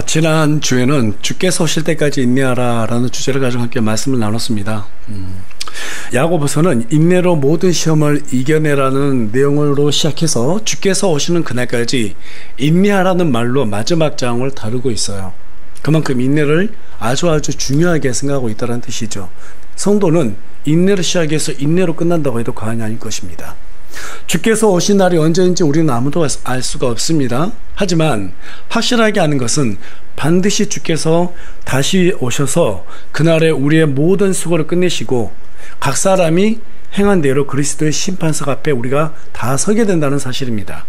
지난 주에는 주께서 오실 때까지 인내하라 라는 주제를 가지고 함께 말씀을 나눴습니다. 야고보서는 인내로 모든 시험을 이겨내라는 내용으로 시작해서 주께서 오시는 그날까지 인내하라는 말로 마지막 장을 다루고 있어요. 그만큼 인내를 아주 중요하게 생각하고 있다는 뜻이죠. 성도는 인내를 시작해서 인내로 끝난다고 해도 과언이 아닐 것입니다. 주께서 오신 날이 언제인지 우리는 아무도 알 수가 없습니다. 하지만 확실하게 아는 것은 반드시 주께서 다시 오셔서 그날에 우리의 모든 수고를 끝내시고 각 사람이 행한 대로 그리스도의 심판석 앞에 우리가 다 서게 된다는 사실입니다.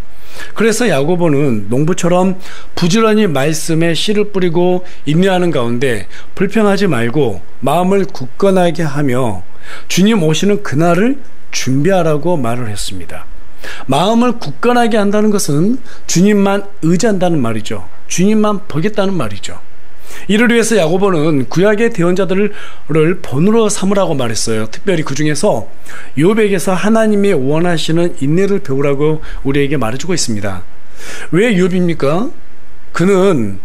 그래서 야고보는 농부처럼 부지런히 말씀에 씨를 뿌리고 인내하는 가운데 불평하지 말고 마음을 굳건하게 하며 주님 오시는 그날을 준비하라고 말을 했습니다. 마음을 굳건하게 한다는 것은 주님만 의지한다는 말이죠. 주님만 보겠다는 말이죠. 이를 위해서 야고보는 구약의 대언자들을 본으로 삼으라고 말했어요. 특별히 그 중에서 욥에게서 하나님이 원하시는 인내를 배우라고 우리에게 말해주고 있습니다. 왜 욥입니까? 그는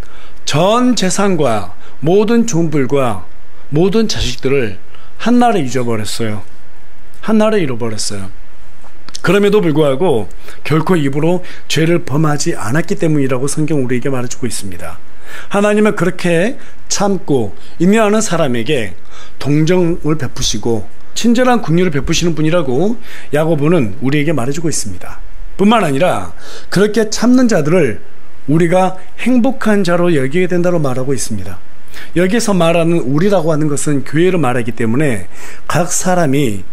전 재산과 모든 종들과 모든 자식들을 한날에 잊어버렸어요. 한날에 잃어버렸어요. 그럼에도 불구하고 결코 입으로 죄를 범하지 않았기 때문이라고 성경 우리에게 말해주고 있습니다. 하나님은 그렇게 참고 인내하는 사람에게 동정을 베푸시고 친절한 긍휼을 베푸시는 분이라고 야고보는 우리에게 말해주고 있습니다. 뿐만 아니라 그렇게 참는 자들을 우리가 행복한 자로 여기게 된다고 말하고 있습니다. 여기서 말하는 우리라고 하는 것은 교회를 말하기 때문에 각 사람이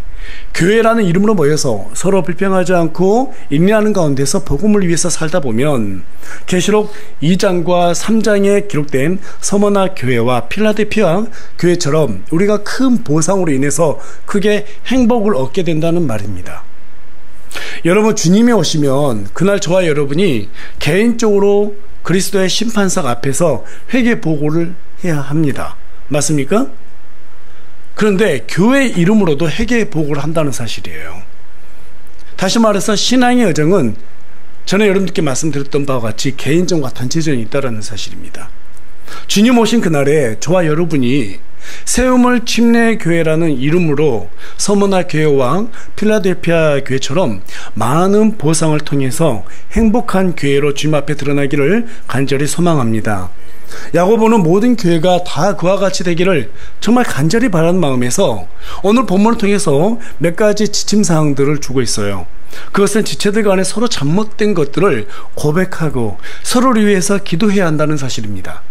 교회라는 이름으로 모여서 서로 불평하지 않고 인내하는 가운데서 복음을 위해서 살다 보면 계시록 2장과 3장에 기록된 서머나 교회와 필라델피아 교회처럼 우리가 큰 보상으로 인해서 크게 행복을 얻게 된다는 말입니다. 여러분, 주님이 오시면 그날 저와 여러분이 개인적으로 그리스도의 심판석 앞에서 회개 보고를 해야 합니다. 맞습니까? 그런데 교회 이름으로도 회개 보고를 한다는 사실이에요. 다시 말해서 신앙의 여정은 전에 여러분들께 말씀드렸던 바와 같이 개인전과 단체전이 있다는 사실입니다. 주님 오신 그날에 저와 여러분이 세우물 침례교회라는 이름으로 서머나 교회와 필라델피아 교회처럼 많은 보상을 통해서 행복한 교회로 주님 앞에 드러나기를 간절히 소망합니다. 야고보는 모든 교회가 다 그와 같이 되기를 정말 간절히 바라는 마음에서 오늘 본문을 통해서 몇 가지 지침사항들을 주고 있어요. 그것은 지체들 간에 서로 잘못된 것들을 고백하고 서로를 위해서 기도해야 한다는 사실입니다.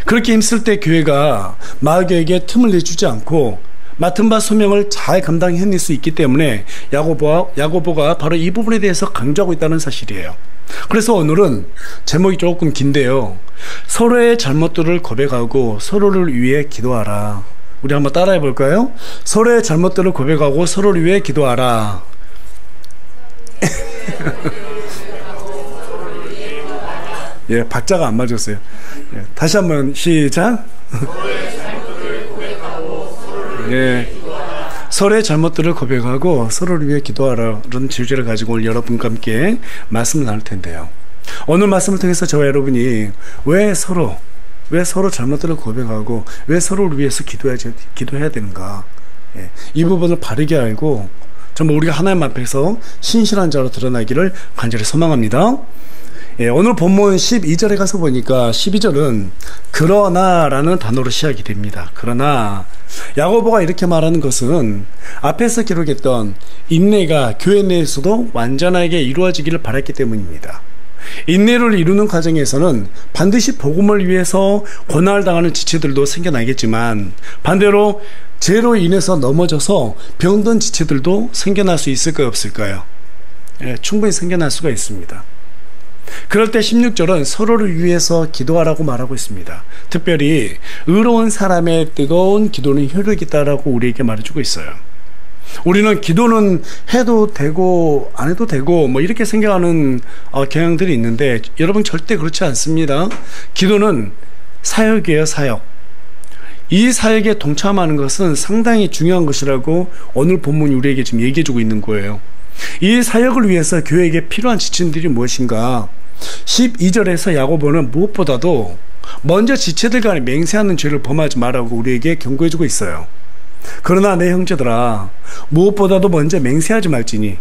그렇게 힘쓸 때 교회가 마귀에게 틈을 내주지 않고 맡은 바 소명을 잘 감당해낼 수 있기 때문에 야고보가 바로 이 부분에 대해서 강조하고 있다는 사실이에요. 그래서 오늘은 제목이 조금 긴데요, 서로의 잘못들을 고백하고 서로를 위해 기도하라. 우리 한번 따라해 볼까요? 서로의 잘못들을 고백하고 서로를 위해 기도하라. 예, 박자가 안 맞았어요. 예, 다시 한번 시작. 예, 서로의 잘못들을 고백하고 서로를 위해 기도하라는 주제를 가지고 오늘 여러분과 함께 말씀을 나눌 텐데요. 오늘 말씀을 통해서 저와 여러분이 왜 서로 잘못들을 고백하고 왜 서로를 위해서 기도해야 되는가, 예, 이 부분을 바르게 알고 정말 우리가 하나님 앞에서 신실한 자로 드러나기를 간절히 소망합니다. 예, 오늘 본문 12절에 가서 보니까 12절은 그러나라는 단어로 시작이 됩니다. 그러나 야고보가 이렇게 말하는 것은 앞에서 기록했던 인내가 교회 내에서도 완전하게 이루어지기를 바랐기 때문입니다. 인내를 이루는 과정에서는 반드시 복음을 위해서 고난을 당하는 지체들도 생겨나겠지만 반대로 죄로 인해서 넘어져서 병든 지체들도 생겨날 수 있을까요, 없을까요? 예, 충분히 생겨날 수가 있습니다. 그럴 때 16절은 서로를 위해서 기도하라고 말하고 있습니다. 특별히 의로운 사람의 뜨거운 기도는 효력이 있다라고 우리에게 말해주고 있어요. 우리는 기도는 해도 되고 안 해도 되고 뭐 이렇게 생각하는 경향들이 있는데 여러분, 절대 그렇지 않습니다. 기도는 사역이에요, 사역. 이 사역에 동참하는 것은 상당히 중요한 것이라고 오늘 본문이 우리에게 지금 얘기해주고 있는 거예요. 이 사역을 위해서 교회에게 필요한 지침들이 무엇인가? 12절에서 야고보는 무엇보다도 먼저 지체들 간에 맹세하는 죄를 범하지 말라고 우리에게 경고해주고 있어요. 그러나 내 형제들아, 무엇보다도 먼저 맹세하지 말지니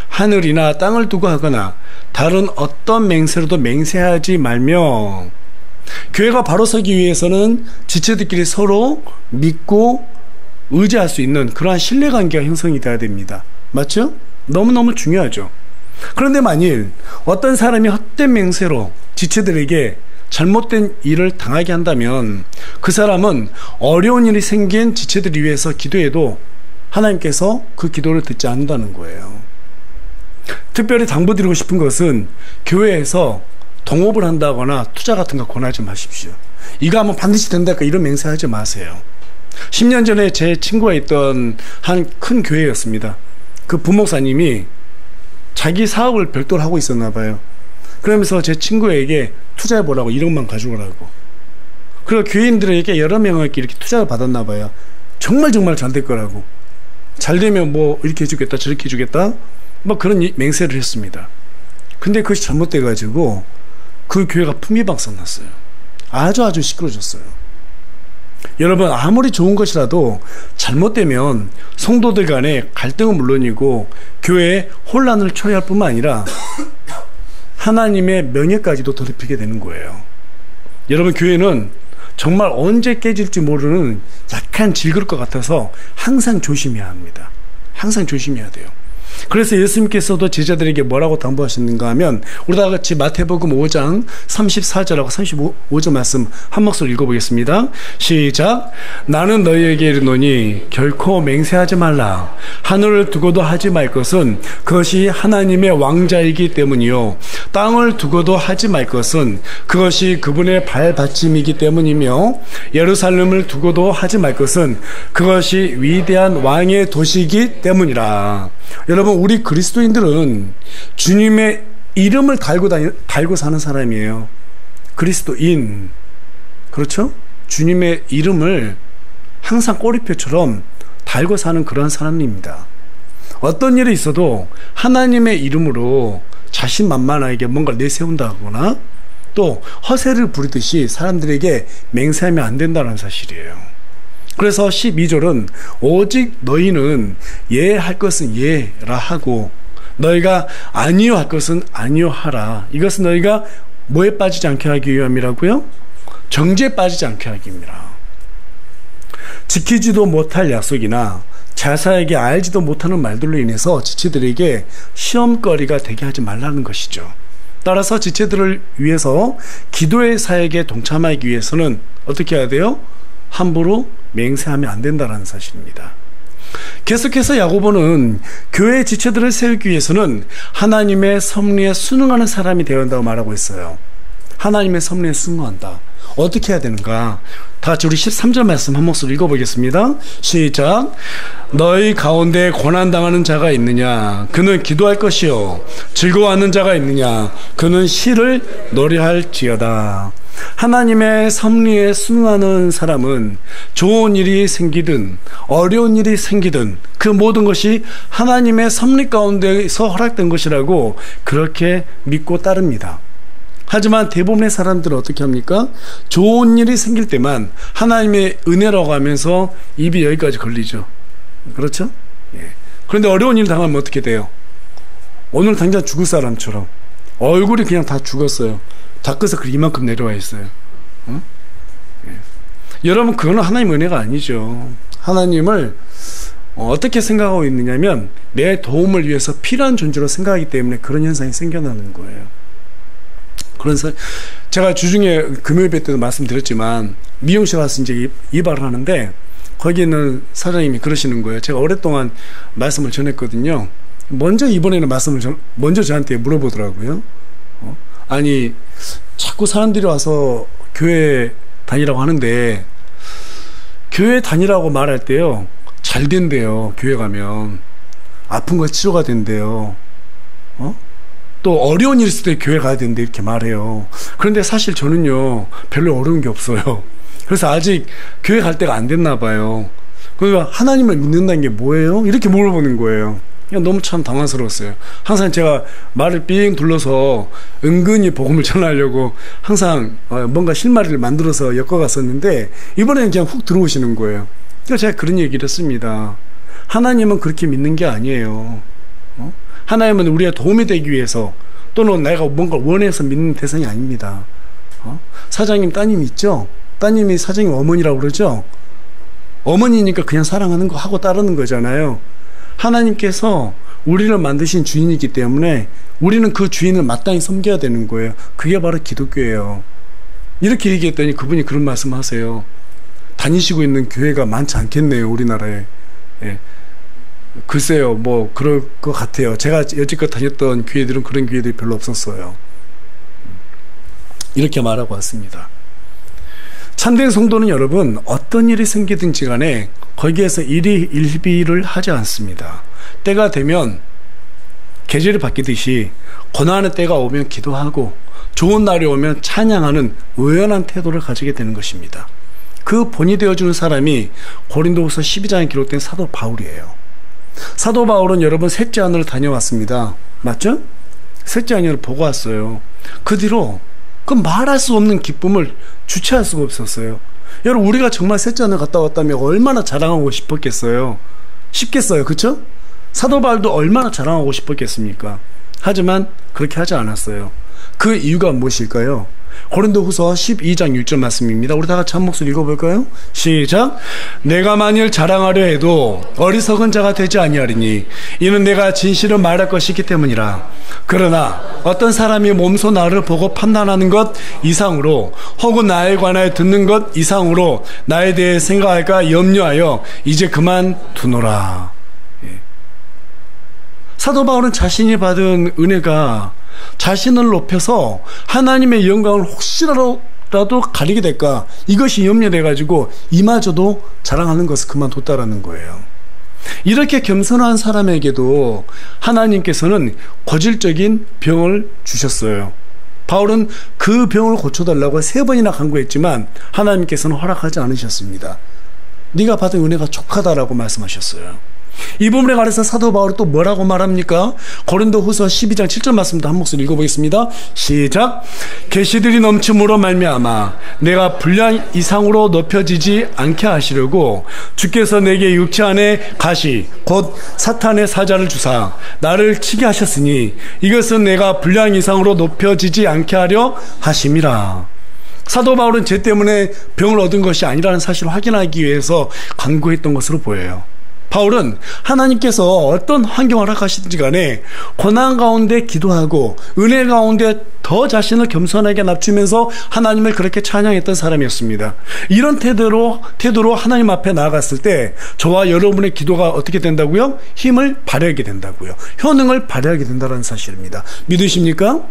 하늘이나 땅을 두고 하거나 다른 어떤 맹세로도 맹세하지 말며. 교회가 바로 서기 위해서는 지체들끼리 서로 믿고 의지할 수 있는 그러한 신뢰관계가 형성이 돼야 됩니다. 맞죠? 너무너무 중요하죠. 그런데 만일 어떤 사람이 헛된 맹세로 지체들에게 잘못된 일을 당하게 한다면 그 사람은 어려운 일이 생긴 지체들을 위해서 기도해도 하나님께서 그 기도를 듣지 않는다는 거예요. 특별히 당부드리고 싶은 것은 교회에서 동업을 한다거나 투자 같은 거 권하지 마십시오. 이거 하면 반드시 된다니까 이런 맹세하지 마세요. 10년 전에 제 친구가 있던 한 큰 교회였습니다. 그 부목사님이 자기 사업을 별도로 하고 있었나 봐요. 그러면서 제 친구에게 투자해보라고 1억만 가져오라고. 그리고 교인들에게 여러 명에게 이렇게 투자를 받았나 봐요. 정말 잘 될 거라고. 잘 되면 뭐 이렇게 해주겠다 저렇게 해주겠다 뭐 그런 맹세를 했습니다. 근데 그것이 잘못돼가지고 그 교회가 풍비박산 났어요. 아주 시끄러졌어요. 여러분, 아무리 좋은 것이라도 잘못되면 성도들 간의 갈등은 물론이고 교회에 혼란을 초래할 뿐만 아니라 하나님의 명예까지도 더럽히게 되는 거예요. 여러분, 교회는 정말 언제 깨질지 모르는 약한 질그릇 것 같아서 항상 조심해야 합니다. 항상 조심해야 돼요. 그래서 예수님께서도 제자들에게 뭐라고 당부하셨는가 하면 우리 다 같이 마태복음 5장 34절하고 35절 말씀 한 목소리 읽어보겠습니다. 시작. 나는 너희에게 이르노니 결코 맹세하지 말라. 하늘을 두고도 하지 말 것은 그것이 하나님의 왕자이기 때문이요 땅을 두고도 하지 말 것은 그것이 그분의 발받침이기 때문이며 예루살렘을 두고도 하지 말 것은 그것이 위대한 왕의 도시이기 때문이라. 여러분, 우리 그리스도인들은 주님의 이름을 달고 사는 사람이에요. 그리스도인. 그렇죠? 주님의 이름을 항상 꼬리표처럼 달고 사는 그런 사람입니다. 어떤 일이 있어도 하나님의 이름으로 자신만만하게 뭔가를 내세운다거나 또 허세를 부리듯이 사람들에게 맹세하면 안 된다는 사실이에요. 그래서 12절은 오직 너희는 예 할 것은 예라 하고 너희가 아니요 할 것은 아니요 하라. 이것은 너희가 뭐에 빠지지 않게 하기 위함이라고요? 정죄에 빠지지 않게 하기 위함이라. 지키지도 못할 약속이나 자사에게 알지도 못하는 말들로 인해서 지체들에게 시험거리가 되게 하지 말라는 것이죠. 따라서 지체들을 위해서 기도의 사역에 동참하기 위해서는 어떻게 해야 돼요? 함부로 맹세하면 안 된다는 사실입니다. 계속해서 야고보는 교회의 지체들을 세우기 위해서는 하나님의 섭리에 순응하는 사람이 되어야 한다고 말하고 있어요. 하나님의 섭리에 순응한다. 어떻게 해야 되는가? 다 같이 우리 13절 말씀 한 목소리 읽어보겠습니다. 시작. 너희 가운데 고난당하는 자가 있느냐? 그는 기도할 것이요. 즐거워하는 자가 있느냐? 그는 시를 노래할지어다. 하나님의 섭리에 순응하는 사람은 좋은 일이 생기든 어려운 일이 생기든 그 모든 것이 하나님의 섭리 가운데서 허락된 것이라고 그렇게 믿고 따릅니다. 하지만 대부분의 사람들은 어떻게 합니까? 좋은 일이 생길 때만 하나님의 은혜라고 하면서 입이 여기까지 걸리죠. 그렇죠? 예. 그런데 어려운 일 당하면 어떻게 돼요? 오늘 당장 죽을 사람처럼 얼굴이 그냥 다 죽었어요. 닦아서 이만큼 내려와 있어요. 어? 예. 여러분, 그거는 하나님의 은혜가 아니죠. 하나님을 어떻게 생각하고 있느냐면 내 도움을 위해서 필요한 존재로 생각하기 때문에 그런 현상이 생겨나는 거예요. 제가 주중에 금요일 배 때도 말씀드렸지만 미용실 가서 이제 이발을 하는데 거기 있는 사장님이 그러시는 거예요. 제가 오랫동안 말씀을 전했거든요. 먼저 이번에는 먼저 저한테 물어보더라고요. 아니, 자꾸 사람들이 와서 교회 다니라고 하는데 교회 다니라고 말할 때요, 잘 된대요. 교회 가면 아픈 거 치료가 된대요. 또 어려운 일 있을 때 교회 가야 되는데 이렇게 말해요. 그런데 사실 저는요, 별로 어려운 게 없어요. 그래서 아직 교회 갈 때가 안 됐나 봐요. 그러니까 하나님을 믿는다는 게 뭐예요? 이렇게 물어보는 거예요. 너무 참 당황스러웠어요. 항상 제가 말을 삥 둘러서 은근히 복음을 전하려고 항상 뭔가 실마리를 만들어서 엮어갔었는데 이번에는 그냥 훅 들어오시는 거예요. 그래서 제가 그런 얘기를 했습니다. 하나님은 그렇게 믿는 게 아니에요. 하나님은 우리가 도움이 되기 위해서 또는 내가 뭔가 원해서 믿는 대상이 아닙니다. 사장님 따님 있죠? 따님이 사장님 어머니라고 그러죠? 어머니니까 그냥 사랑하는 거 하고 따르는 거잖아요. 하나님께서 우리를 만드신 주인이기 때문에 우리는 그 주인을 마땅히 섬겨야 되는 거예요. 그게 바로 기독교예요. 이렇게 얘기했더니 그분이 그런 말씀 하세요. 다니시고 있는 교회가 많지 않겠네요, 우리나라에. 예. 글쎄요, 뭐 그럴 것 같아요. 제가 여지껏 다녔던 교회들은 그런 교회들이 별로 없었어요. 이렇게 말하고 왔습니다. 참된 성도는 여러분, 어떤 일이 생기든지 간에 거기에서 일희일비를 하지 않습니다. 때가 되면 계절이 바뀌듯이 고난의 때가 오면 기도하고 좋은 날이 오면 찬양하는 의연한 태도를 가지게 되는 것입니다. 그 본이 되어주는 사람이 고린도후서 12장에 기록된 사도 바울이에요. 사도 바울은 여러분 셋째 하늘을 다녀왔습니다. 맞죠? 셋째 하늘을 보고 왔어요. 그 뒤로 그 말할 수 없는 기쁨을 주체할 수가 없었어요. 여러분, 우리가 정말 셋째 하늘 갔다 왔다면 얼마나 자랑하고 싶었겠어요? 싶겠어요, 그쵸? 사도 바울도 얼마나 자랑하고 싶었겠습니까? 하지만 그렇게 하지 않았어요. 그 이유가 무엇일까요? 고린도후서 12장 6절 말씀입니다. 우리 다 같이 한 목소리 읽어볼까요? 시작. 내가 만일 자랑하려 해도 어리석은 자가 되지 아니하리니 이는 내가 진실을 말할 것이기 때문이라. 그러나 어떤 사람이 몸소 나를 보고 판단하는 것 이상으로 혹은 나에 관하여 듣는 것 이상으로 나에 대해 생각할까 염려하여 이제 그만 두노라. 예. 사도 바울은 자신이 받은 은혜가 자신을 높여서 하나님의 영광을 혹시라도 가리게 될까, 이것이 염려돼가지고 이마저도 자랑하는 것을 그만뒀다라는 거예요. 이렇게 겸손한 사람에게도 하나님께서는 고질적인 병을 주셨어요. 바울은 그 병을 고쳐달라고 3번이나 간구했지만 하나님께서는 허락하지 않으셨습니다. 네가 받은 은혜가 족하다라고 말씀하셨어요. 이 부분에 관해서 사도 바울이 또 뭐라고 말합니까? 고린도후서 12장 7절 말씀도 한 목소리 읽어보겠습니다. 시작. 계시들이 넘침으로 말미암아 내가 분량 이상으로 높여지지 않게 하시려고 주께서 내게 육체 안에 가시 곧 사탄의 사자를 주사 나를 치게 하셨으니 이것은 내가 분량 이상으로 높여지지 않게 하려 하심이라. 사도 바울은 죄 때문에 병을 얻은 것이 아니라는 사실을 확인하기 위해서 간구했던 것으로 보여요. 바울은 하나님께서 어떤 환경을 허락하시든지 간에 고난 가운데 기도하고 은혜 가운데 더 자신을 겸손하게 낮추면서 하나님을 그렇게 찬양했던 사람이었습니다. 이런 태도로 하나님 앞에 나아갔을 때 저와 여러분의 기도가 어떻게 된다고요? 힘을 발휘하게 된다고요. 효능을 발휘하게 된다는 사실입니다. 믿으십니까?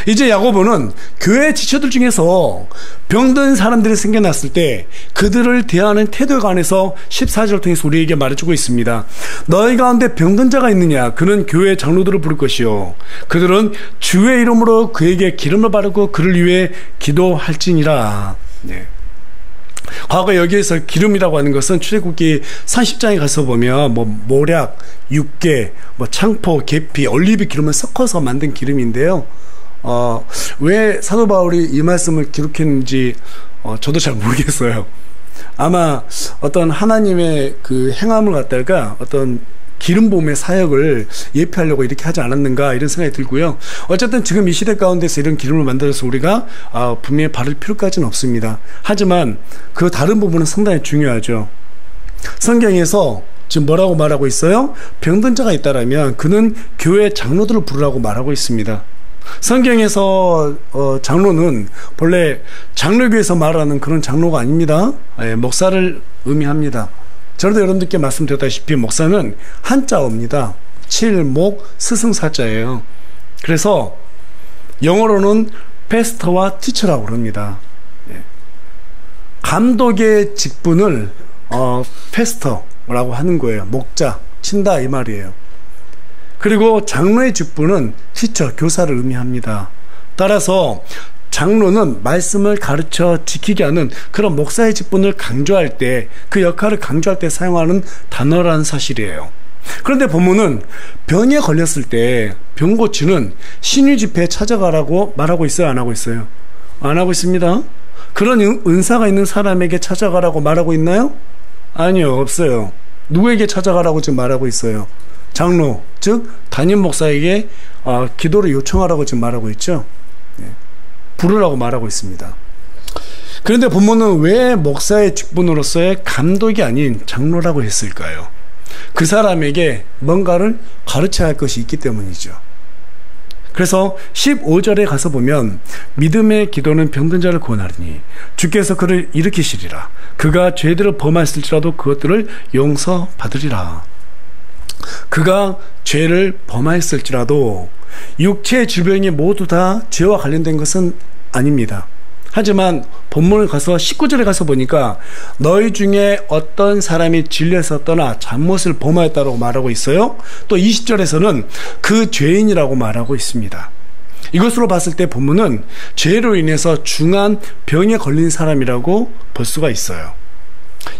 이제 야고보는 교회 지체들 중에서 병든 사람들이 생겨났을 때 그들을 대하는 태도에 관해서 14절을 통해서 우리에게 말해주고 있습니다. 너희 가운데 병든 자가 있느냐? 그는 교회 장로들을 부를 것이요 그들은 주의 이름으로 그에게 기름을 바르고 그를 위해 기도할지니라. 네. 과거 여기에서 기름이라고 하는 것은 출애굽기 30장에 가서 보면 모략, 육개, 창포, 계피, 올리브 기름을 섞어서 만든 기름인데요. 왜 사도 바울이 이 말씀을 기록했는지 저도 잘 모르겠어요. 아마 어떤 하나님의 그 행함을 갖다가 어떤 기름 부음의 사역을 예표하려고 이렇게 하지 않았는가 이런 생각이 들고요. 어쨌든 지금 이 시대 가운데서 이런 기름을 만들어서 우리가 분명히 바를 필요까지는 없습니다. 하지만 그 다른 부분은 상당히 중요하죠. 성경에서 지금 뭐라고 말하고 있어요? 병든 자가 있다라면 그는 교회 장로들을 부르라고 말하고 있습니다. 성경에서 장로는 본래 장로교에서 말하는 그런 장로가 아닙니다. 목사를 의미합니다. 저도 여러분들께 말씀드렸다시피 목사는 한자어입니다. 칠목 스승사자예요. 그래서 영어로는 패스터와 티처라고 그럽니다. 감독의 직분을 패스터라고 하는 거예요. 목자, 친다 이 말이에요. 그리고 장로의 직분은 티처, 교사를 의미합니다. 따라서 장로는 말씀을 가르쳐 지키게 하는 그런 목사의 직분을 강조할 때, 그 역할을 강조할 때 사용하는 단어라는 사실이에요. 그런데 본문은 병에 걸렸을 때 병 고치는 신유 집회에 찾아가라고 말하고 있어요? 안 하고 있어요? 안 하고 있습니다. 그런 은사가 있는 사람에게 찾아가라고 말하고 있나요? 아니요, 없어요. 누구에게 찾아가라고 지금 말하고 있어요? 장로, 즉 담임 목사에게 기도를 요청하라고 지금 말하고 있죠. 부르라고 말하고 있습니다. 그런데 본문은 왜 목사의 직분으로서의 감독이 아닌 장로라고 했을까요? 그 사람에게 뭔가를 가르쳐야 할 것이 있기 때문이죠. 그래서 15절에 가서 보면 믿음의 기도는 병든 자를 구원하리니 주께서 그를 일으키시리라. 그가 죄들을 범하였을지라도 그것들을 용서받으리라. 그가 죄를 범하였을지라도 육체의 질병이 모두 다 죄와 관련된 것은 아닙니다. 하지만 본문을 가서 19절에 가서 보니까 너희 중에 어떤 사람이 진리에서 떠나 잘못을 범하였다고 말하고 있어요. 또 20절에서는 그 죄인이라고 말하고 있습니다. 이것으로 봤을 때 본문은 죄로 인해서 중한 병에 걸린 사람이라고 볼 수가 있어요.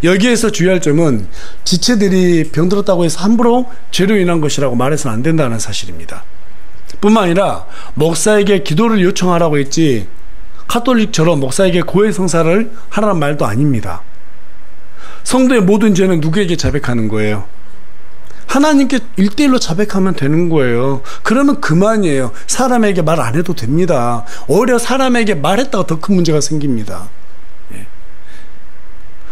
여기에서 주의할 점은 지체들이 병들었다고 해서 함부로 죄로 인한 것이라고 말해서는 안 된다는 사실입니다. 뿐만 아니라 목사에게 기도를 요청하라고 했지 카톨릭처럼 목사에게 고해 성사를 하라는 말도 아닙니다. 성도의 모든 죄는 누구에게 자백하는 거예요? 하나님께 1대1로 자백하면 되는 거예요. 그러면 그만이에요. 사람에게 말 안 해도 됩니다. 오히려 사람에게 말했다가 더 큰 문제가 생깁니다.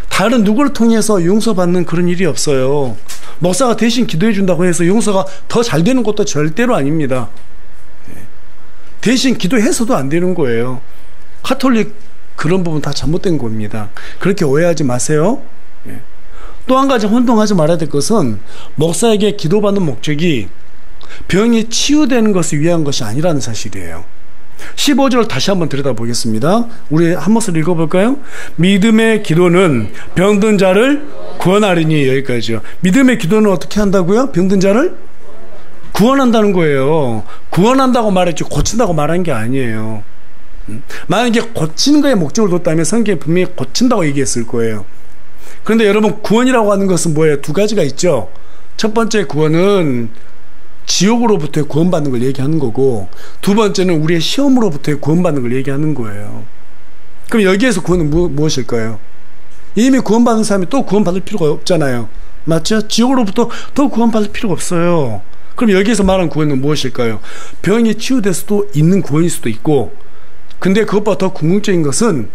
다른 누구를 통해서 용서받는 그런 일이 없어요. 목사가 대신 기도해 준다고 해서 용서가 더 잘 되는 것도 절대로 아닙니다. 대신 기도해서도 안 되는 거예요. 카톨릭 그런 부분 다 잘못된 겁니다. 그렇게 오해하지 마세요. 또 한 가지 혼동하지 말아야 될 것은 목사에게 기도받는 목적이 병이 치유되는 것을 위한 것이 아니라는 사실이에요. 15절 다시 한번 들여다보겠습니다. 우리 한 목소리 읽어볼까요? 믿음의 기도는 병든 자를 구원하리니. 여기까지요. 믿음의 기도는 어떻게 한다고요? 병든 자를 구원한다는 거예요. 구원한다고 말했지 고친다고 말한 게 아니에요. 만약에 고치는 거에 목적을 뒀다면 성경에 분명히 고친다고 얘기했을 거예요. 그런데 여러분 구원이라고 하는 것은 뭐예요? 두 가지가 있죠. 첫 번째 구원은 지옥으로부터의 구원받는 걸 얘기하는 거고, 두 번째는 우리의 시험으로부터의 구원받는 걸 얘기하는 거예요. 그럼 여기에서 구원은 무엇일까요? 이미 구원받은 사람이 또 구원받을 필요가 없잖아요. 맞죠? 지옥으로부터 더 구원받을 필요가 없어요. 그럼 여기에서 말하는 구원은 무엇일까요? 병이 치유될 수도 있는 구원일 수도 있고, 근데 그것보다 더 궁극적인 것은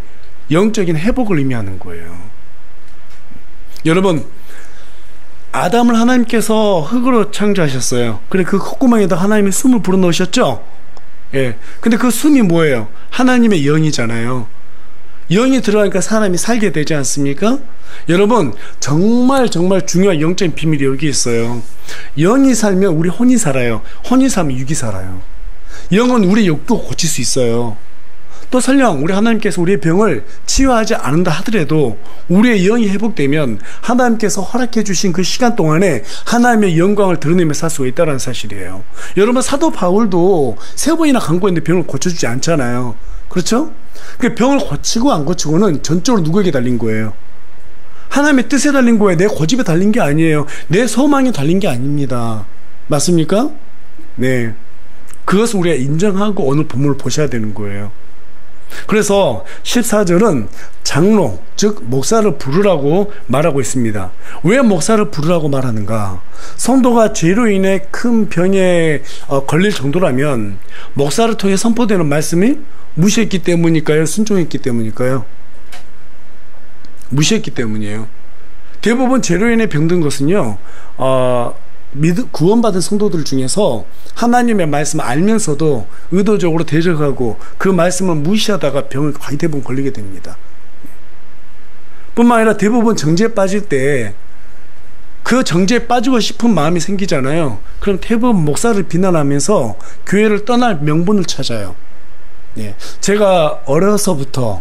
영적인 회복을 의미하는 거예요. 여러분, 아담을 하나님께서 흙으로 창조하셨어요. 그래 그 콧구멍에다 하나님의 숨을 불어넣으셨죠? 예. 근데 그 숨이 뭐예요? 하나님의 영이잖아요. 영이 들어가니까 사람이 살게 되지 않습니까? 여러분, 정말 중요한 영적인 비밀이 여기 있어요. 영이 살면 우리 혼이 살아요. 혼이 살면 육이 살아요. 영은 우리 육도 고칠 수 있어요. 또 설령 우리 하나님께서 우리의 병을 치유하지 않는다 하더라도 우리의 영이 회복되면 하나님께서 허락해 주신 그 시간 동안에 하나님의 영광을 드러내며 살 수가 있다는 사실이에요. 여러분, 사도 바울도 3번이나 간구했는데 병을 고쳐주지 않잖아요. 그렇죠? 그 병을 고치고 안 고치고는 전적으로 누구에게 달린 거예요? 하나님의 뜻에 달린 거예요. 내 고집에 달린 게 아니에요. 내 소망에 달린 게 아닙니다. 맞습니까? 네. 그것을 우리가 인정하고 오늘 본문을 보셔야 되는 거예요. 그래서 14절은 장로, 즉 목사를 부르라고 말하고 있습니다. 왜 목사를 부르라고 말하는가? 성도가 죄로 인해 큰 병에 걸릴 정도라면 목사를 통해 선포되는 말씀이 무시했기 때문일까요? 순종했기 때문일까요? 무시했기 때문이에요. 대부분 죄로 인해 병든 것은요, 구원받은 성도들 중에서 하나님의 말씀을 알면서도 의도적으로 대적하고 그 말씀을 무시하다가 병을 거의 대부분 걸리게 됩니다. 뿐만 아니라 대부분 정죄에 빠질 때 그 정죄에 빠지고 싶은 마음이 생기잖아요. 그럼 대부분 목사를 비난하면서 교회를 떠날 명분을 찾아요. 예. 제가 어려서부터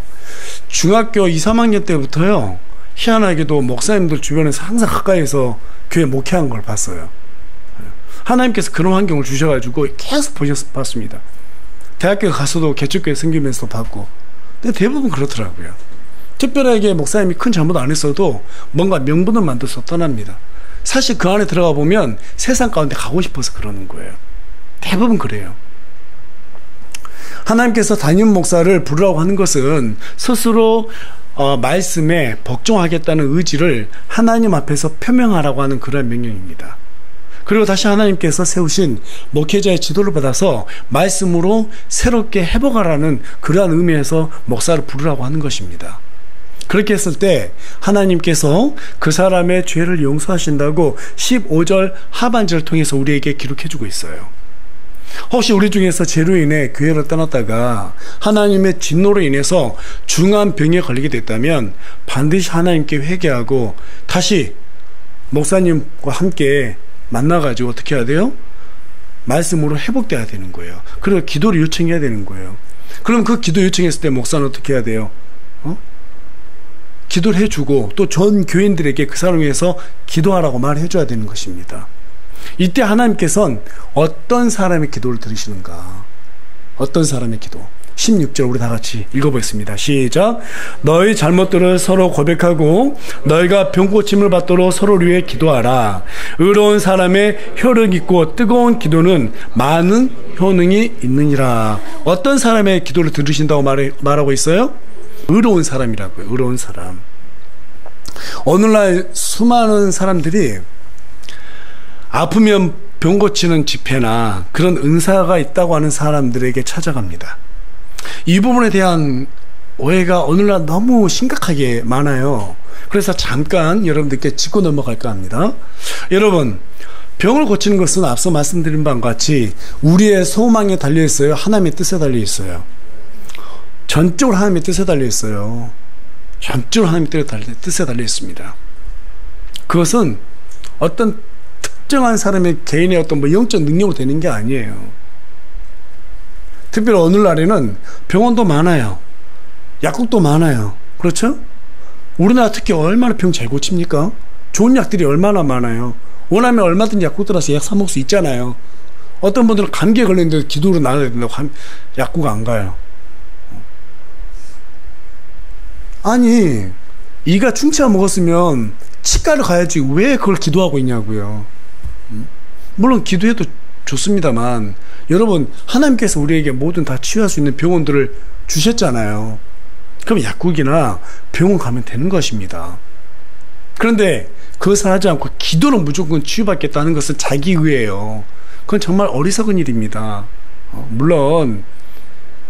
중학교 2, 3학년 때부터요, 희한하게도 목사님들 주변에서 항상 가까이서 교회 목회한 걸 봤어요. 하나님께서 그런 환경을 주셔가지고 계속 봤습니다. 대학교 가서도 개척교회 섬기면서 봤고. 근데 대부분 그렇더라고요. 특별하게 목사님이 큰 잘못 안 했어도 뭔가 명분을 만들어서 떠납니다. 사실 그 안에 들어가 보면 세상 가운데 가고 싶어서 그러는 거예요. 대부분 그래요. 하나님께서 담임 목사를 부르라고 하는 것은 스스로 말씀에 복종하겠다는 의지를 하나님 앞에서 표명하라고 하는 그런 명령입니다. 그리고 다시 하나님께서 세우신 목회자의 지도를 받아서 말씀으로 새롭게 회복하라는 그러한 의미에서 목사를 부르라고 하는 것입니다. 그렇게 했을 때 하나님께서 그 사람의 죄를 용서하신다고 15절 하반절을 통해서 우리에게 기록해주고 있어요. 혹시 우리 중에서 죄로 인해 교회를 떠났다가 하나님의 진노로 인해서 중한 병에 걸리게 됐다면 반드시 하나님께 회개하고 다시 목사님과 함께 만나가지고 어떻게 해야 돼요? 말씀으로 회복돼야 되는 거예요. 그리고 기도를 요청해야 되는 거예요. 그럼 그 기도 요청했을 때 목사는 어떻게 해야 돼요? 기도를 해주고 또 전 교인들에게 그 사람을 위해서 기도하라고 말해줘야 되는 것입니다. 이때 하나님께서는 어떤 사람의 기도를 들으시는가? 어떤 사람의 기도? 16절 우리 다 같이 읽어보겠습니다. 시작. 너희 잘못들을 서로 고백하고 너희가 병고침을 받도록 서로를 위해 기도하라. 의로운 사람의 혈육 있고 뜨거운 기도는 많은 효능이 있느니라. 어떤 사람의 기도를 들으신다고 말하고 있어요? 의로운 사람이라고요. 의로운 사람. 오늘날 수많은 사람들이 아프면 병 고치는 집회나 그런 은사가 있다고 하는 사람들에게 찾아갑니다. 이 부분에 대한 오해가 오늘날 너무 심각하게 많아요. 그래서 잠깐 여러분들께 짚고 넘어갈까 합니다. 여러분, 병을 고치는 것은 앞서 말씀드린 바와 같이 우리의 소망에 달려있어요? 하나님의 뜻에 달려있어요? 전적으로 하나님의 뜻에 달려있어요. 전적으로 하나님의 뜻에 달려있습니다. 그것은 어떤 특정한 사람의 개인의 어떤 영적 능력으로 되는 게 아니에요. 특별히 오늘날에는 병원도 많아요. 약국도 많아요. 그렇죠? 우리나라 특히 얼마나 병 잘 고칩니까? 좋은 약들이 얼마나 많아요. 원하면 얼마든지 약국 들어서 약 사 먹을 수 있잖아요. 어떤 분들은 감기에 걸렸는데 기도로 나아야 된다고 약국 안 가요. 아니, 이가 충치가 먹었으면 치과를 가야지 왜 그걸 기도하고 있냐고요. 물론 기도해도 좋습니다만 여러분, 하나님께서 우리에게 모든 다 치유할 수 있는 병원들을 주셨잖아요. 그럼 약국이나 병원 가면 되는 것입니다. 그런데 그것을 하지 않고 기도로 무조건 치유받겠다는 것은 자기의예요. 그건 정말 어리석은 일입니다. 물론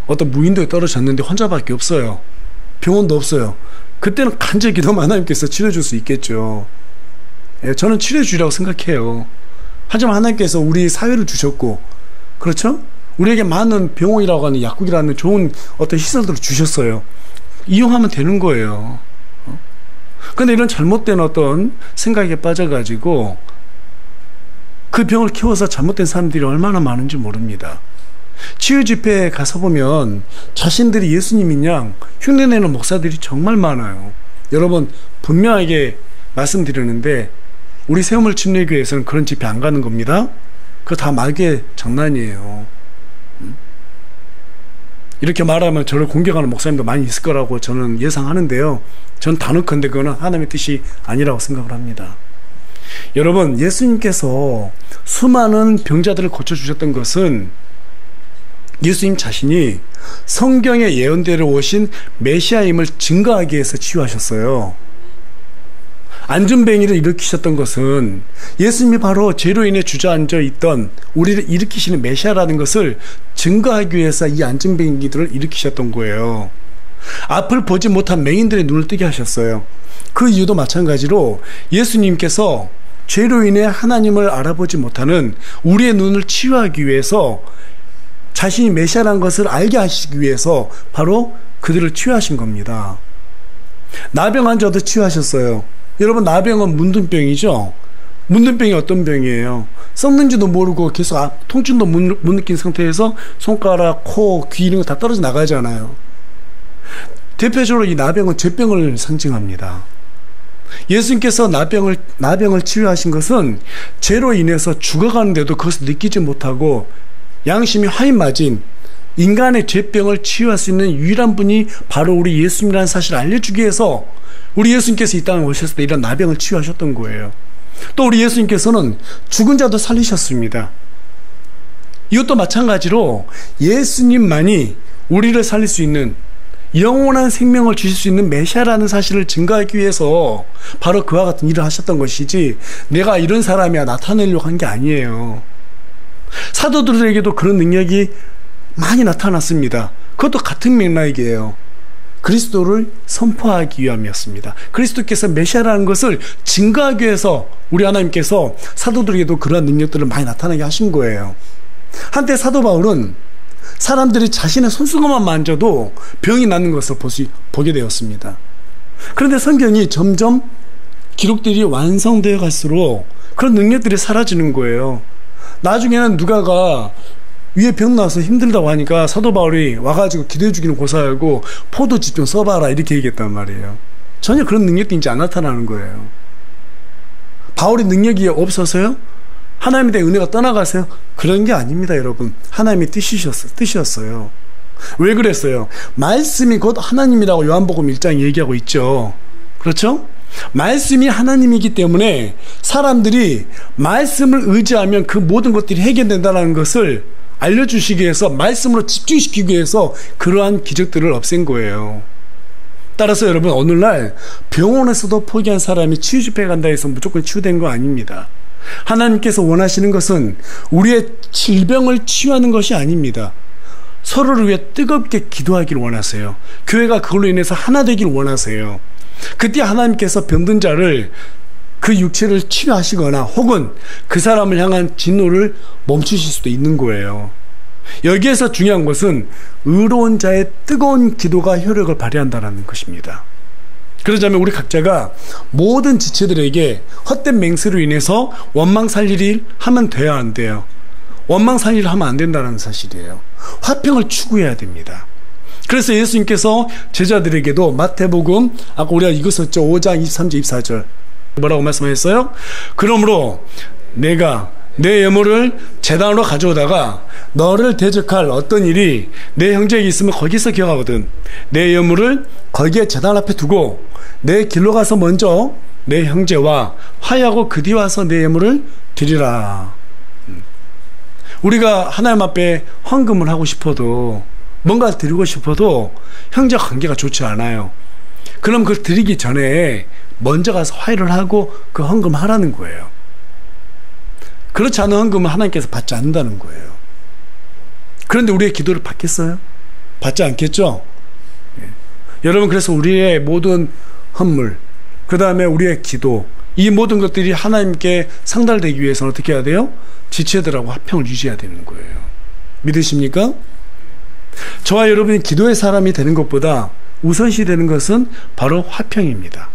어떤 무인도에 떨어졌는데 환자밖에 없어요. 병원도 없어요. 그때는 간절히 기도하면 하나님께서 치료해줄 수 있겠죠. 저는 치료해주리라고 생각해요. 하지만 하나님께서 우리 사회를 주셨고, 그렇죠? 우리에게 많은 병원이라고 하는 약국이라는 좋은 어떤 시설들을 주셨어요. 이용하면 되는 거예요. 근데 이런 잘못된 어떤 생각에 빠져가지고 그 병을 키워서 잘못된 사람들이 얼마나 많은지 모릅니다. 치유 집회에 가서 보면 자신들이 예수님인 양 흉내내는 목사들이 정말 많아요. 여러분, 분명하게 말씀드리는데 우리 새우물 침례교회에서는 그런 집회 안 가는 겁니다. 그거 다 말개 장난이에요. 이렇게 말하면 저를 공격하는 목사님도 많이 있을 거라고 저는 예상하는데요. 전 단언컨대 그거는 하나님의 뜻이 아니라고 생각을 합니다. 여러분, 예수님께서 수많은 병자들을 고쳐주셨던 것은 예수님 자신이 성경의 예언대로 오신 메시아임을 증거하기 위해서 치유하셨어요. 안전뱅이를 일으키셨던 것은 예수님이 바로 죄로 인해 주저앉아 있던 우리를 일으키시는 메시아라는 것을 증거하기 위해서 이 안전뱅이들을 일으키셨던 거예요. 앞을 보지 못한 맹인들의 눈을 뜨게 하셨어요. 그 이유도 마찬가지로 예수님께서 죄로 인해 하나님을 알아보지 못하는 우리의 눈을 치유하기 위해서 자신이 메시아라는 것을 알게 하시기 위해서 바로 그들을 치유하신 겁니다. 나병 환자도 치유하셨어요. 여러분, 나병은 문둥병이죠. 문둥병이 어떤 병이에요? 썩는지도 모르고 계속 통증도 못 느낀 상태에서 손가락, 코, 귀 이런 거 다 떨어져 나가잖아요. 대표적으로 이 나병은 죄병을 상징합니다. 예수님께서 나병을 치유하신 것은 죄로 인해서 죽어가는데도 그것을 느끼지 못하고 양심이 화인 맞은 인간의 죄병을 치유할 수 있는 유일한 분이 바로 우리 예수님이라는 사실을 알려주기 위해서 우리 예수님께서 이 땅에 오셨을 때 이런 나병을 치유하셨던 거예요. 또 우리 예수님께서는 죽은 자도 살리셨습니다. 이것도 마찬가지로 예수님만이 우리를 살릴 수 있는 영원한 생명을 주실 수 있는 메시아라는 사실을 증거하기 위해서 바로 그와 같은 일을 하셨던 것이지 내가 이런 사람이야 나타내려고 한 게 아니에요. 사도들에게도 그런 능력이 많이 나타났습니다. 그것도 같은 맥락이에요. 그리스도를 선포하기 위함이었습니다. 그리스도께서 메시아라는 것을 증거하기 위해서 우리 하나님께서 사도들에게도 그러한 능력들을 많이 나타나게 하신 거예요. 한때 사도 바울은 사람들이 자신의 손수건만 만져도 병이 낫는 것을 보게 되었습니다. 그런데 성경이 점점 기록들이 완성되어 갈수록 그런 능력들이 사라지는 거예요. 나중에는 누가가 위에 병 나서 힘들다고 하니까 사도 바울이 와가지고 기도해 주기는 고사하고 포도즙 좀 써봐라 이렇게 얘기했단 말이에요. 전혀 그런 능력도 이제 안 나타나는 거예요. 바울의 능력이 없어서요? 하나님에 대한 은혜가 떠나가세요? 그런 게 아닙니다, 여러분. 하나님의 뜻이었어요. 왜 그랬어요? 말씀이 곧 하나님이라고 요한복음 1장 얘기하고 있죠. 그렇죠? 말씀이 하나님이기 때문에 사람들이 말씀을 의지하면 그 모든 것들이 해결된다는 것을 알려주시기 위해서 말씀으로 집중시키기 위해서 그러한 기적들을 없앤 거예요. 따라서 여러분 오늘날 병원에서도 포기한 사람이 치유 집회에 간다 해서 무조건 치유된 거 아닙니다. 하나님께서 원하시는 것은 우리의 질병을 치유하는 것이 아닙니다. 서로를 위해 뜨겁게 기도하기를 원하세요. 교회가 그걸로 인해서 하나 되기를 원하세요. 그때 하나님께서 병든 자를 그 육체를 치유하시거나 혹은 그 사람을 향한 진노를 멈추실 수도 있는 거예요. 여기에서 중요한 것은 의로운 자의 뜨거운 기도가 효력을 발휘한다는 것입니다. 그러자면 우리 각자가 모든 지체들에게 헛된 맹세로 인해서 원망 살 일을 하면 돼야 안 돼요. 원망 살 일을 하면 안 된다는 사실이에요. 화평을 추구해야 됩니다. 그래서 예수님께서 제자들에게도 마태복음 아까 우리가 읽었었죠. 5장 23절 24절 뭐라고 말씀하셨어요? 그러므로 내가 내 예물을 제단으로 가져오다가 너를 대적할 어떤 일이 내 형제에게 있으면 거기서 기억하거든. 내 예물을 거기에 제단 앞에 두고 내 길로 가서 먼저 내 형제와 화해하고 그 뒤 와서 내 예물을 드리라. 우리가 하나님 앞에 헌금을 하고 싶어도 뭔가 드리고 싶어도 형제 관계가 좋지 않아요. 그럼 그걸 드리기 전에 먼저 가서 화해를 하고 그 헌금 하라는 거예요. 그렇지 않은 헌금은 하나님께서 받지 않는다는 거예요. 그런데 우리의 기도를 받겠어요? 받지 않겠죠? 예. 여러분 그래서 우리의 모든 헌물 그 다음에 우리의 기도 이 모든 것들이 하나님께 상달되기 위해서는 어떻게 해야 돼요? 지체들하고 화평을 유지해야 되는 거예요. 믿으십니까? 저와 여러분이 기도의 사람이 되는 것보다 우선시 되는 것은 바로 화평입니다.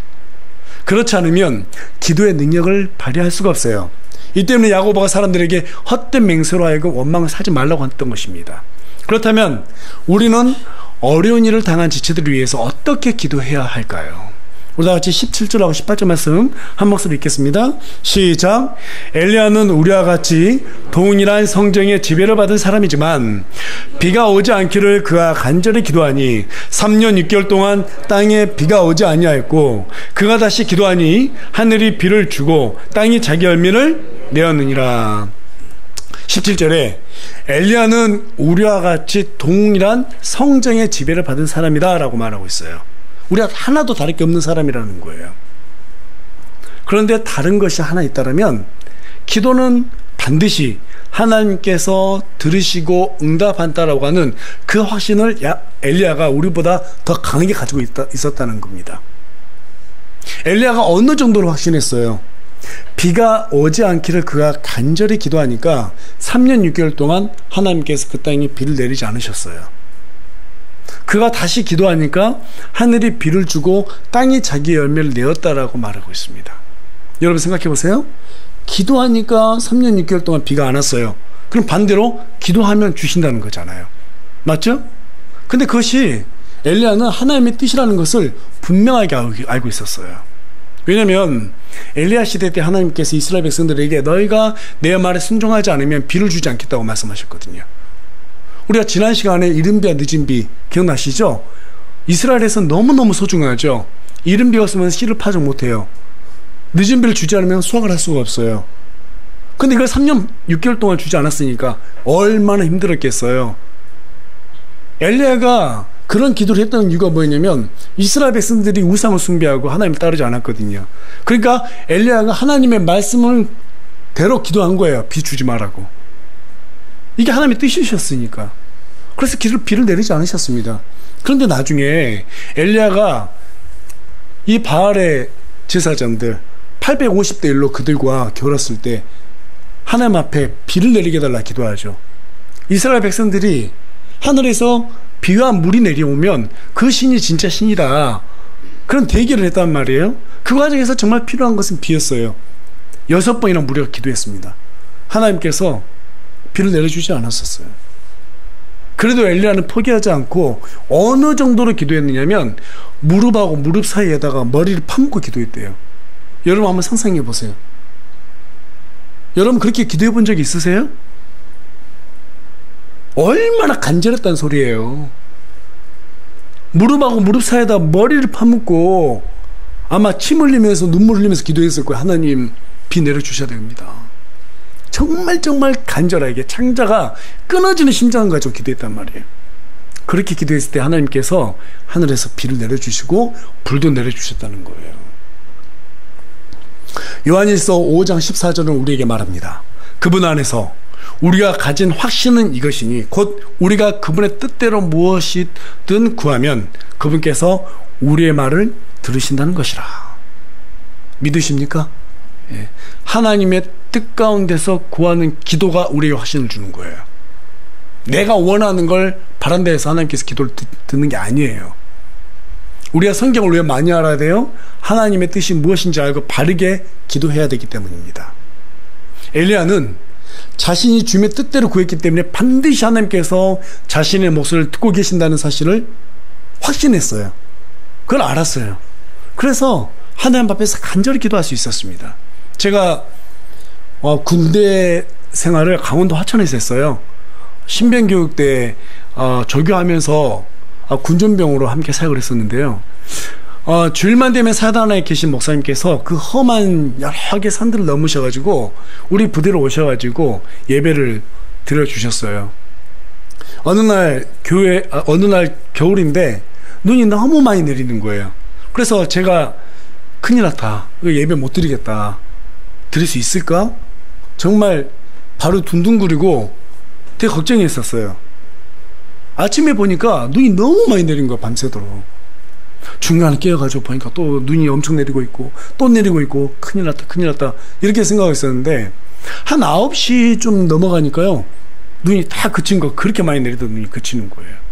그렇지 않으면 기도의 능력을 발휘할 수가 없어요. 이 때문에 야고보가 사람들에게 헛된 맹세로 하여금 원망을 사지 말라고 했던 것입니다. 그렇다면 우리는 어려운 일을 당한 지체들을 위해서 어떻게 기도해야 할까요? 우리 다 같이 17절하고 18절 말씀 한 목소리 읽겠습니다. 시작. 엘리야는 우리와 같이 동일한 성정의 지배를 받은 사람이지만 비가 오지 않기를 그가 간절히 기도하니 3년 6개월 동안 땅에 비가 오지 아니하였고 그가 다시 기도하니 하늘이 비를 주고 땅이 자기 열매를 내었느니라. 17절에 엘리야는 우리와 같이 동일한 성정의 지배를 받은 사람이다 라고 말하고 있어요. 우리가 하나도 다를 게 없는 사람이라는 거예요. 그런데 다른 것이 하나 있다면 기도는 반드시 하나님께서 들으시고 응답한다라고 하는 그 확신을 엘리야가 우리보다 더 강하게 가지고 있었다는 겁니다. 엘리야가 어느 정도로 확신했어요? 비가 오지 않기를 그가 간절히 기도하니까 3년 6개월 동안 하나님께서 그 땅에 비를 내리지 않으셨어요. 그가 다시 기도하니까 하늘이 비를 주고 땅이 자기 열매를 내었다라고 말하고 있습니다. 여러분 생각해 보세요. 기도하니까 3년 6개월 동안 비가 안 왔어요. 그럼 반대로 기도하면 주신다는 거잖아요. 맞죠? 근데 그것이 엘리야는 하나님의 뜻이라는 것을 분명하게 알고 있었어요. 왜냐하면 엘리야 시대 때 하나님께서 이스라엘 백성들에게 너희가 내 말에 순종하지 않으면 비를 주지 않겠다고 말씀하셨거든요. 우리가 지난 시간에 이른 비와 늦은 비 기억나시죠? 이스라엘에서 너무너무 소중하죠. 이른 비가 없으면 씨를 파종 못해요. 늦은 비를 주지 않으면 수확을 할 수가 없어요. 근데 이걸 3년 6개월 동안 주지 않았으니까 얼마나 힘들었겠어요. 엘리야가 그런 기도를 했던 이유가 뭐였냐면 이스라엘 백성들이 우상을 숭배하고 하나님을 따르지 않았거든요. 그러니까 엘리야가 하나님의 말씀을 대로 기도한 거예요. 비 주지 말라고. 이게 하나님의 뜻이셨으니까. 그래서 비를 내리지 않으셨습니다. 그런데 나중에 엘리야가 이 바알의 제사장들 850대 1로 그들과 겨뤘을 때 하나님 앞에 비를 내리게 해달라 기도하죠. 이스라엘 백성들이 하늘에서 비와 물이 내려오면 그 신이 진짜 신이다, 그런 대기를 했단 말이에요. 그 과정에서 정말 필요한 것은 비였어요. 6번이나 무려 기도했습니다. 하나님께서 비를 내려주지 않았었어요. 그래도 엘리야는 포기하지 않고 어느 정도로 기도했느냐면 무릎하고 무릎 사이에다가 머리를 파묻고 기도했대요. 여러분 한번 상상해 보세요. 여러분 그렇게 기도해 본 적이 있으세요? 얼마나 간절했다는 소리예요. 무릎하고 무릎 사이에다 머리를 파묻고 아마 침 흘리면서 눈물 흘리면서 기도했을 거예요. 하나님 비 내려주셔야 됩니다. 정말 간절하게 창자가 끊어지는 심장을 가지고 기도했단 말이에요. 그렇게 기도했을 때 하나님께서 하늘에서 비를 내려주시고 불도 내려주셨다는 거예요. 요한일서 5장 14절은 우리에게 말합니다. 그분 안에서 우리가 가진 확신은 이것이니 곧 우리가 그분의 뜻대로 무엇이든 구하면 그분께서 우리의 말을 들으신다는 것이라. 믿으십니까? 예. 하나님의 뜻 가운데서 구하는 기도가 우리에게 확신을 주는 거예요. 내가 원하는 걸 바란다 해서 하나님께서 기도를 듣는 게 아니에요. 우리가 성경을 왜 많이 알아야 돼요? 하나님의 뜻이 무엇인지 알고 바르게 기도해야 되기 때문입니다. 엘리야는 자신이 주님의 뜻대로 구했기 때문에 반드시 하나님께서 자신의 목소리를 듣고 계신다는 사실을 확신했어요. 그걸 알았어요. 그래서 하나님 앞에서 간절히 기도할 수 있었습니다. 제가 군대 생활을 강원도 하천에서 했어요. 신병교육 때 조교하면서 군전병으로 함께 사역을 했었는데요. 주일만 되면 사단에 계신 목사님께서 그 험한 여러 개 산들을 넘으셔가지고 우리 부대로 오셔가지고 예배를 드려주셨어요. 어느 날 겨울인데 눈이 너무 많이 내리는 거예요. 그래서 제가 큰일 났다, 예배 못 드리겠다, 드릴 수 있을까? 정말 바로 둥둥거리고 되게 걱정했었어요. 아침에 보니까 눈이 너무 많이 내린 거야, 밤새도록. 중간에 깨어가지고 보니까 또 눈이 엄청 내리고 있고 또 내리고 있고 큰일 났다 이렇게 생각하고 있었는데 한 9시 좀 넘어가니까요, 눈이 다 그친 거, 그렇게 많이 내리던 눈이 그치는 거예요.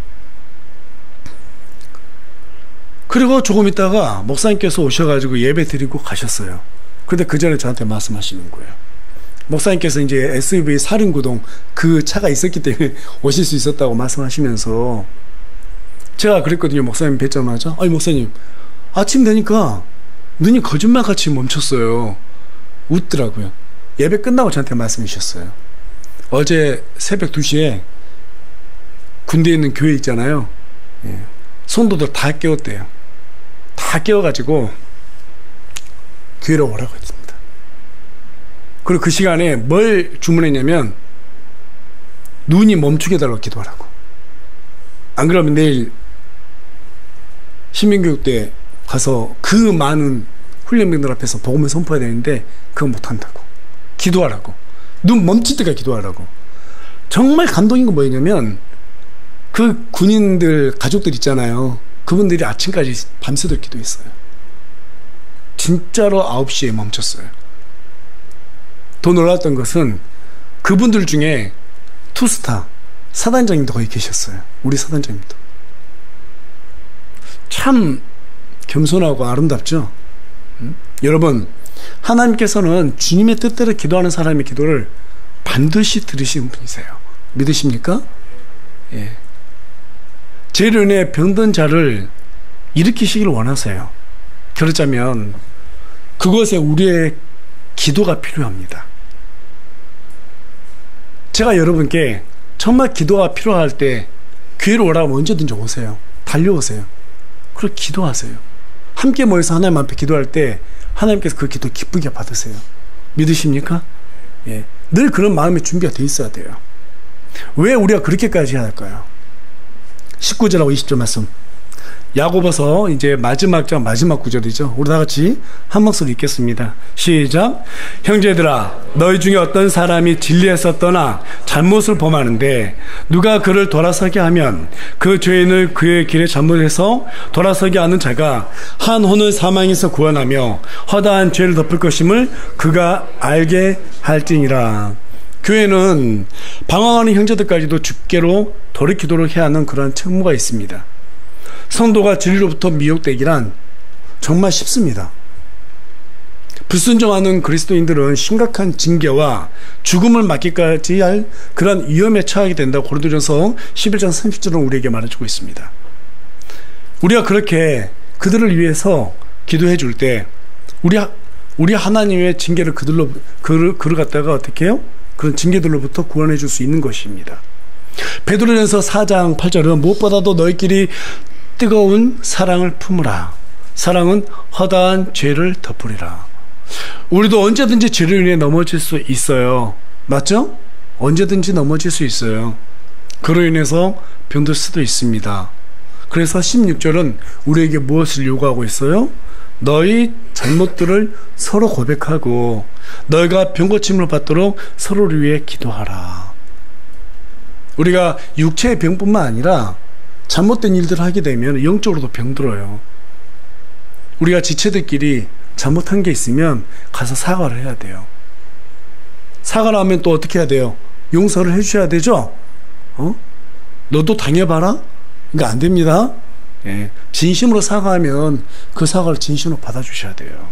그리고 조금 있다가 목사님께서 오셔가지고 예배 드리고 가셨어요. 근데 그 전에 저한테 말씀하시는 거예요. 목사님께서 이제 SUV 사륜구동 그 차가 있었기 때문에 오실 수 있었다고 말씀하시면서 제가 그랬거든요. 목사님 뵙자마자, 아니 목사님, 아침 되니까 눈이 거짓말같이 멈췄어요. 웃더라고요. 예배 끝나고 저한테 말씀해 주셨어요. 어제 새벽 2시에 군대에 있는 교회 있잖아요. 성도들 다 깨웠대요. 다 깨워가지고 교회로 오라고 했습니다. 그리고 그 시간에 뭘 주문했냐면 눈이 멈추게 해달라고 기도하라고. 안 그러면 내일 신민교육 때 가서 그 많은 훈련병들 앞에서 복음을 선포해야 되는데 그거 못한다고. 기도하라고. 눈 멈출 때까지 기도하라고. 정말 감동인 건 뭐냐면 그 군인들 가족들 있잖아요. 그분들이 아침까지 밤새도록 기도했어요. 진짜로 9시에 멈췄어요. 더 놀랐던 것은 그분들 중에 투스타 사단장님도 거기 계셨어요. 우리 사단장님도. 참 겸손하고 아름답죠. 여러분, 하나님께서는 주님의 뜻대로 기도하는 사람의 기도를 반드시 들으시는 분이세요. 믿으십니까? 예. 죄로 인해 병든 자를 일으키시기를 원하세요. 그렇다면 그것에 우리의 기도가 필요합니다. 제가 여러분께 정말 기도가 필요할 때 교회로 오라고 언제든지 오세요. 달려오세요. 그리고 기도하세요. 함께 모여서 하나님 앞에 기도할 때 하나님께서 그 기도 기쁘게 받으세요. 믿으십니까? 예. 늘 그런 마음의 준비가 돼 있어야 돼요. 왜 우리가 그렇게까지 해야 할까요? 19절하고 20절 말씀. 야고보서 이제 마지막 장 마지막 구절이죠. 우리 다 같이 한 목소리 읽겠습니다. 시작. 형제들아, 너희 중에 어떤 사람이 진리에서 떠나 잘못을 범하는데 누가 그를 돌아서게 하면 그 죄인을 그의 길에 잘못해서 돌아서게 하는 자가 한 혼을 사망에서 구원하며 허다한 죄를 덮을 것임을 그가 알게 할지니라. 교회는 방황하는 형제들까지도 주께로 돌이키도록 해야 하는 그런 책무가 있습니다. 성도가 진리로부터 미혹되기란 정말 쉽습니다. 불순종하는 그리스도인들은 심각한 징계와 죽음을 맞기까지 할 그런 위험에 처하게 된다고 고린도전서 11장 30절은 우리에게 말해주고 있습니다. 우리가 그렇게 그들을 위해서 기도해 줄 때 우리 하나님의 징계를 그를 갖다가 어떻게 해요? 그런 징계들로부터 구원해 줄 수 있는 것입니다. 베드로전서 4장 8절은 무엇보다도 너희끼리 뜨거운 사랑을 품으라. 사랑은 허다한 죄를 덮으리라. 우리도 언제든지 죄로 인해 넘어질 수 있어요. 맞죠? 언제든지 넘어질 수 있어요. 그로 인해서 병들 수도 있습니다. 그래서 16절은 우리에게 무엇을 요구하고 있어요? 너희 잘못들을 서로 고백하고 너희가 병고침을 받도록 서로를 위해 기도하라. 우리가 육체의 병뿐만 아니라 잘못된 일들을 하게 되면 영적으로도 병들어요. 우리가 지체들끼리 잘못한 게 있으면 가서 사과를 해야 돼요. 사과를 하면 또 어떻게 해야 돼요? 용서를 해주셔야 되죠? 너도 당해봐라? 그러니까 안 됩니다. 예. 진심으로 사과하면 그 사과를 진심으로 받아주셔야 돼요.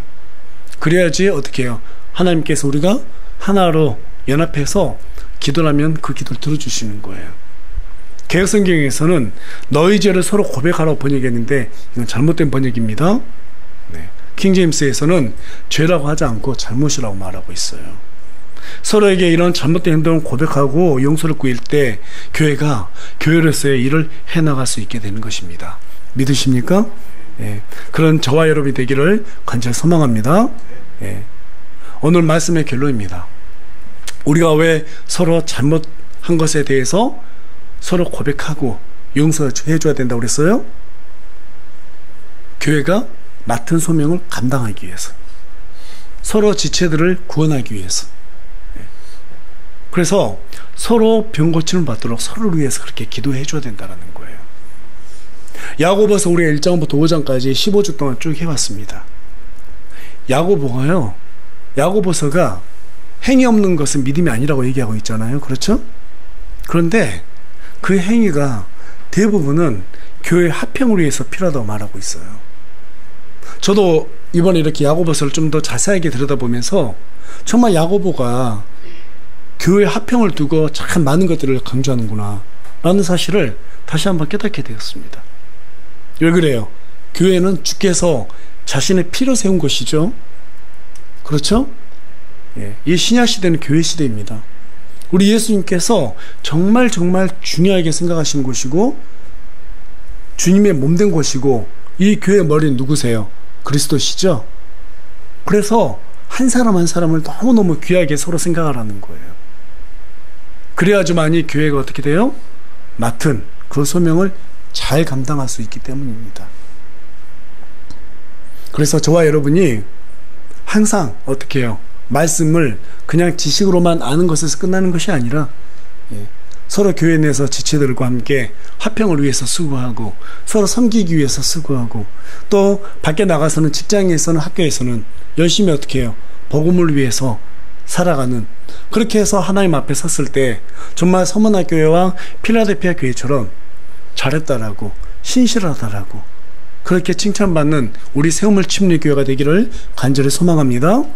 그래야지 어떻게 해요? 하나님께서 우리가 하나로 연합해서 기도를 하면 그 기도를 들어주시는 거예요. 개혁성경에서는 너희 죄를 서로 고백하라고 번역했는데 이건 잘못된 번역입니다. 네. 킹제임스에서는 죄라고 하지 않고 잘못이라고 말하고 있어요. 서로에게 이런 잘못된 행동을 고백하고 용서를 구할 때 교회가 교회로서의 일을 해나갈 수 있게 되는 것입니다. 믿으십니까? 예. 그런 저와 여러분이 되기를 간절히 소망합니다. 예. 오늘 말씀의 결론입니다. 우리가 왜 서로 잘못한 것에 대해서 서로 고백하고 용서해 줘야 된다고 그랬어요? 교회가 맡은 소명을 감당하기 위해서, 서로 지체들을 구원하기 위해서. 그래서 서로 병고침을 받도록 서로를 위해서 그렇게 기도해 줘야 된다는 거예요. 야고보서 우리가 1장부터 5장까지 15주 동안 쭉 해왔습니다. 야고보서가 행위 없는 것은 믿음이 아니라고 얘기하고 있잖아요. 그렇죠? 그런데 그 행위가 대부분은 교회 합평을 위해서 필요하다고 말하고 있어요. 저도 이번에 이렇게 야고보서를 좀 더 자세하게 들여다보면서 정말 야고보가 교회 합평을 두고 참 많은 것들을 강조하는구나 라는 사실을 다시 한번 깨닫게 되었습니다. 왜 그래요? 교회는 주께서 자신의 피로 세운 것이죠. 그렇죠? 예, 이 신약 시대는 교회 시대입니다. 우리 예수님께서 정말 중요하게 생각하시는 곳이고 주님의 몸된 곳이고 이 교회의 머리는 누구세요? 그리스도시죠? 그래서 한 사람 한 사람을 너무너무 귀하게 서로 생각하라는 거예요. 그래야지만이 교회가 어떻게 돼요? 맡은 그 소명을 잘 감당할 수 있기 때문입니다. 그래서 저와 여러분이 항상 어떻게 해요? 말씀을 그냥 지식으로만 아는 것에서 끝나는 것이 아니라 서로 교회 내에서 지체들과 함께 화평을 위해서 수고하고 서로 섬기기 위해서 수고하고 또 밖에 나가서는 직장에서는 학교에서는 열심히 어떻게 해요? 복음을 위해서 살아가는, 그렇게 해서 하나님 앞에 섰을 때 정말 서문화 교회와 필라델피아 교회처럼 잘했다라고 신실하다라고 그렇게 칭찬받는 우리 세우물 침례교회가 되기를 간절히 소망합니다.